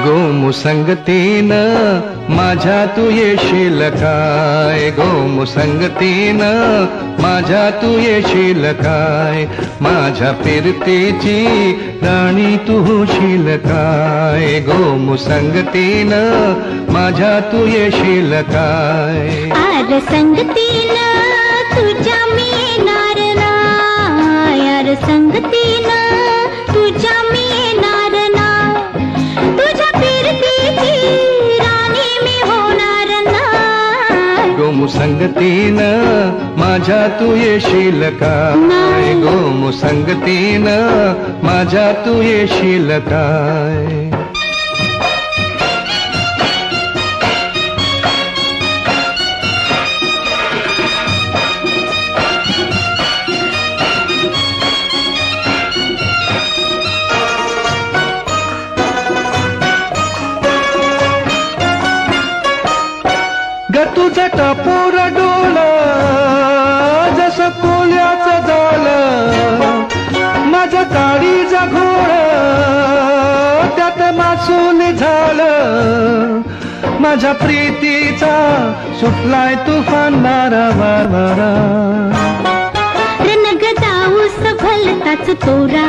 गोमुसंगतीनं माझ्या तू येशील काय, गोमुसंगतीनं माझ्या तू येशील काय, माझ्या फिरतीची राणी तू होशील काय, गोमुसंगतीनं माझ्या तू येशील काय. आर संगतीनं तुझ्या मी येणार नाय, आर संगतीनं तुझ्या मी येणार नाय, तुझ्या फिरतीची राणी मी होणार नाय. गोमुसंगतीनं माझ्या तू येशील काय, गोमुसंगतीनं माझ्या तू येशील काय. ग तुझं टपोर डोलं जसं कोल्याचं झालं, माझं काळीचं घोळ त्यात मासून झालं, माझ्या प्रीतीचा सुटलाय तुफान मारा वारा. रणग जाऊस भलताच तोरा